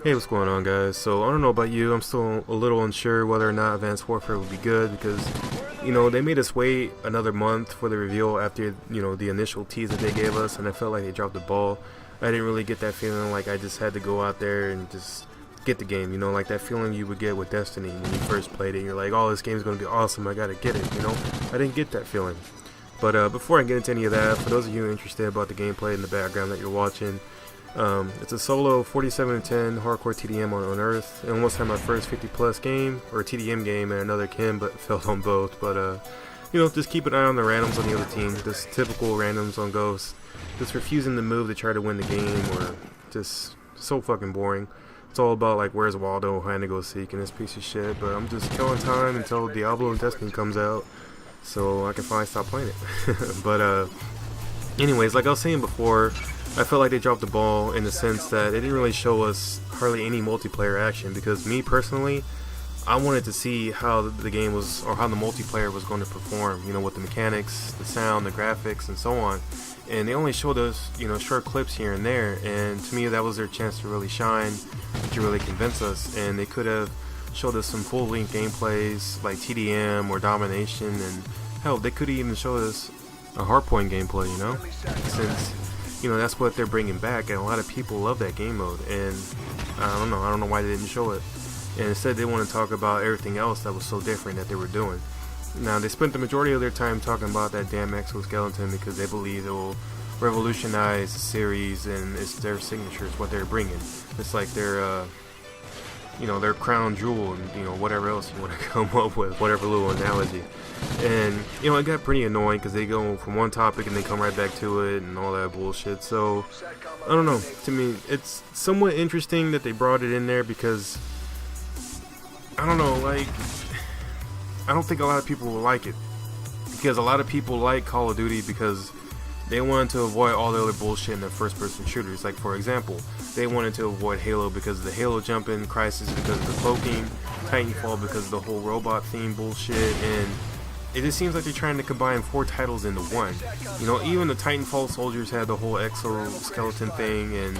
Hey, what's going on, guys? So, I don't know about you, I'm still a little unsure whether or not Advanced Warfare would be good because, they made us wait another month for the reveal after, the initial tease that they gave us, and I felt like they dropped the ball. I didn't really get that feeling like I just had to go out there and just get the game, like that feeling you would get with Destiny when you first played it. You're like, oh, this game's going to be awesome, I gotta get it. I didn't get that feeling. But before I get into any of that, for those of you interested about the gameplay in the background that you're watching, it's a solo 47-10 hardcore TDM on Earth. It almost had my first 50 plus game, or TDM game, and another Kim, but failed on both. But, just keep an eye on the randoms on the other team. Just typical randoms on Ghost. Just refusing to move to try to win the game, or just so fucking boring. It's all about, like, where's Waldo, hide and go seek, and this piece of shit. But I'm just killing time until Diablo and Destiny comes out, so I can finally stop playing it. But, anyways, like I was saying before, I felt like they dropped the ball in the sense that it didn't really show us hardly any multiplayer action, because me personally, I wanted to see how the game was, or how the multiplayer was going to perform, with the mechanics, the sound, the graphics, and so on. And they only showed us, short clips here and there, and to me that was their chance to really shine, to really convince us, and they could have showed us some full-length gameplays like TDM or Domination, and hell, they could even show us a hardpoint gameplay, since that's what they're bringing back, and a lot of people love that game mode, and I don't know why they didn't show it. And instead they want to talk about everything else that was so different that they were doing. Now, they spent the majority of their time talking about that damn exoskeleton because they believe it will revolutionize the series, and it's their signature, it's what they're bringing. It's like their their crown jewel, and whatever else you want to come up with, whatever little analogy. And it got pretty annoying because they go from one topic and they come right back to it and all that bullshit. So I don't know, to me it's somewhat interesting that they brought it in there, because I don't know, like, I don't think a lot of people will like it, because a lot of people like Call of Duty because they wanted to avoid all the other bullshit in the first-person shooters. Like, for example, they wanted to avoid Halo because of the Halo jumping, Crisis because of the cloaking, Titanfall because of the whole robot theme bullshit, and it just seems like they're trying to combine 4 titles into one. Even the Titanfall soldiers had the whole exoskeleton thing, and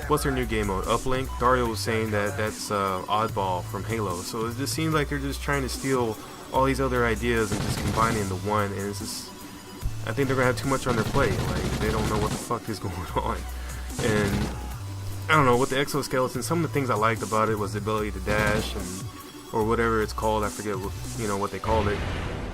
what's their new game mode? Uplink? Dario was saying that that's Oddball from Halo. So it just seems like they're just trying to steal all these other ideas and just combine it into one, and it's just, I think they're gonna have too much on their plate. Like, they don't know what the fuck is going on. And I don't know, with the exoskeleton, some of the things I liked about it was the ability to dash, and or whatever it's called, I forget what they called it.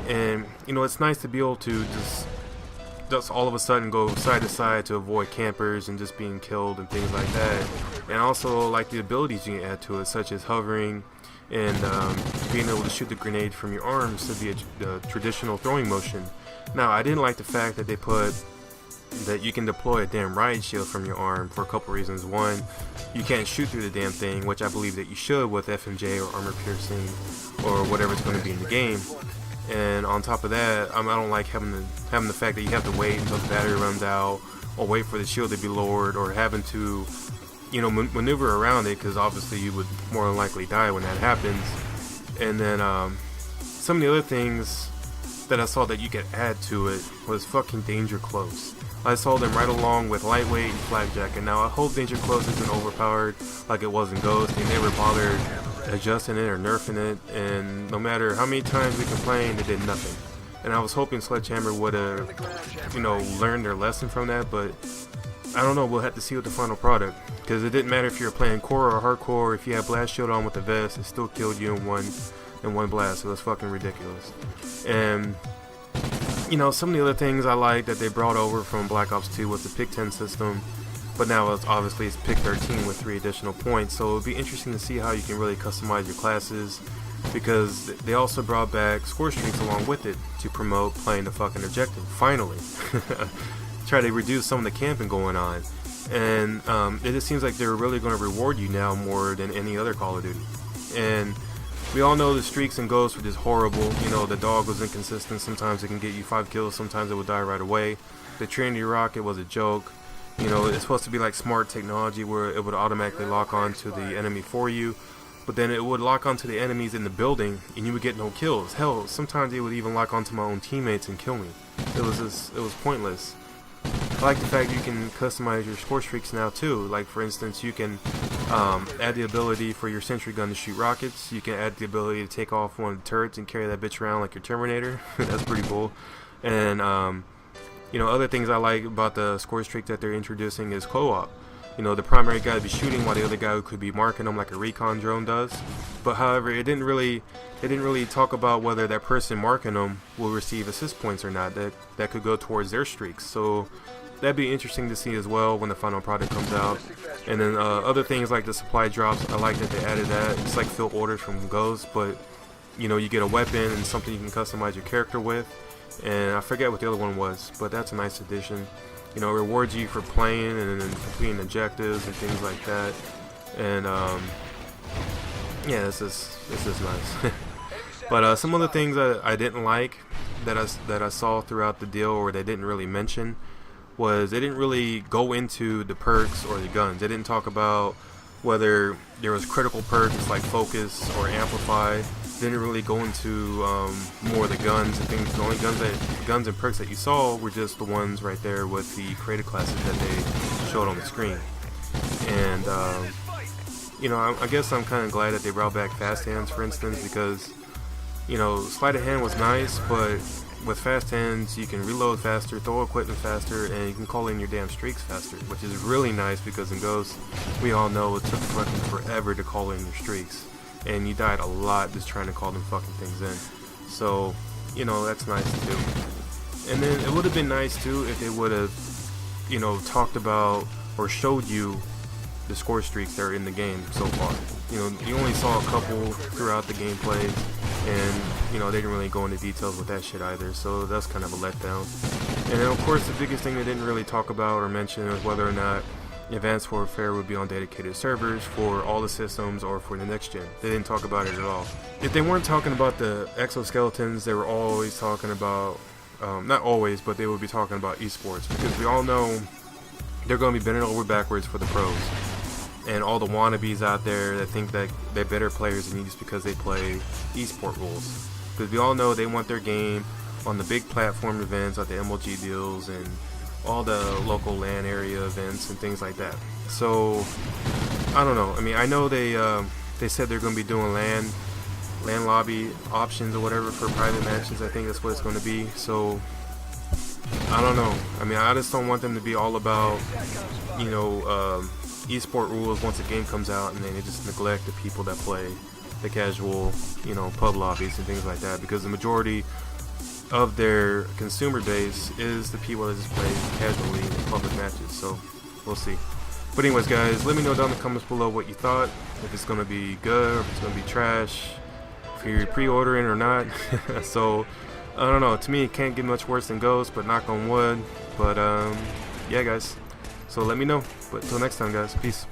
And it's nice to be able to just all of a sudden go side to side to avoid campers and just being killed and things like that. And also like the abilities you can add to it, such as hovering and being able to shoot the grenade from your arms to be a traditional throwing motion. Now, I didn't like the fact that they put that you can deploy a damn riot shield from your arm for a couple reasons. One, you can't shoot through the damn thing, which I believe that you should with FMJ or armor piercing or whatever it's going to be in the game. And on top of that, I don't like having the fact that you have to wait until the battery runs out, or wait for the shield to be lowered, or having to maneuver around it, because obviously you would more than likely die when that happens. And then some of the other things that I saw that you could add to it was fucking Danger Close. I saw them right along with Lightweight and Flakjack, and now I hope Danger Close isn't overpowered like it was in Ghost. They never bothered adjusting it or nerfing it, and no matter how many times we complained, it did nothing. And I was hoping Sledgehammer would have, learned their lesson from that, but I don't know, we'll have to see with the final product, because it didn't matter if you were playing core or hardcore. If you had blast shield on with the vest, it still killed you in one blast. So it was fucking ridiculous. And some of the other things I like that they brought over from Black Ops 2 was the pick 10 system, but now it's pick 13 with 3 additional points. So it would be interesting to see how you can really customize your classes, because they also brought back score streaks along with it to promote playing the fucking objective. Finally, try to reduce some of the camping going on, and it just seems like they're really going to reward you now more than any other Call of Duty. And we all know the streaks and Ghosts were just horrible. The dog was inconsistent. Sometimes it can get you 5 kills, sometimes it would die right away. The Trinity Rocket was a joke. It's supposed to be like smart technology where it would automatically lock on to the enemy for you, but then it would lock onto the enemies in the building and you would get no kills. Hell, sometimes it would even lock onto my own teammates and kill me. It was pointless. I like the fact you can customize your score streaks now too. Like for instance, you can add the ability for your sentry gun to shoot rockets. You can add the ability to take off one of the turrets and carry that bitch around like your Terminator. That's pretty cool. And you know, other things I like about the score streak that they're introducing is co-op. You know, the primary guy would be shooting while the other guy could be marking them like a recon drone does. But however, it didn't really talk about whether that person marking them will receive assist points or not. That could go towards their streaks. So that'd be interesting to see as well when the final product comes out. And then other things like the supply drops, I like that they added that. It's like fill orders from Ghost, but you know, you get a weapon and something you can customize your character with. And I forget what the other one was, but that's a nice addition. You know, it rewards you for playing and then completing objectives and things like that. And yeah, this is nice. But some of the things that I didn't like that I saw throughout the deal, or they didn't really mention, was they didn't really go into the perks or the guns. They didn't talk about whether there was critical perks like focus or amplify. They didn't really go into more of the guns and things. The only guns and perks that you saw were just the ones right there with the created classes that they showed on the screen. And you know, I guess I'm kind of glad that they brought back fast hands, for instance, because you know, sleight of hand was nice, but with fast hands you can reload faster, throw equipment faster, and you can call in your damn streaks faster, which is really nice because in Ghost we all know it took fucking forever to call in your streaks, and you died a lot just trying to call them fucking things in. So you know, that's nice too. And then it would have been nice too if they would have, you know, talked about or showed you the score streaks that are in the game so far. You know, you only saw a couple throughout the gameplay, and you know, they didn't really go into details with that shit either, so that's kind of a letdown. And then of course the biggest thing they didn't really talk about or mention is whether or not Advanced Warfare would be on dedicated servers for all the systems or for the next gen. They didn't talk about it at all. If they weren't talking about the exoskeletons, they were always talking about, not always, but they would be talking about esports, because we all know they're going to be bending over backwards for the pros. And all the wannabes out there that think that they're better players than you just because they play esport rules. Because we all know they want their game on the big platform events like the MLG deals and all the local LAN area events and things like that. So I don't know. I mean, I know they said they're going to be doing LAN lobby options or whatever for private matches. I think that's what it's going to be. So I don't know. I mean, I just don't want them to be all about, you know, esport rules once a game comes out, and then they just neglect the people that play the casual, you know, pub lobbies and things like that, because the majority of their consumer base is the people that just play casually in public matches. So we'll see. But anyways guys, let me know down in the comments below what you thought, if it's gonna be good or if it's gonna be trash, if you're pre-ordering or not. So I don't know, to me it can't get much worse than Ghost, but knock on wood. But yeah guys, so let me know. But till next time guys, peace.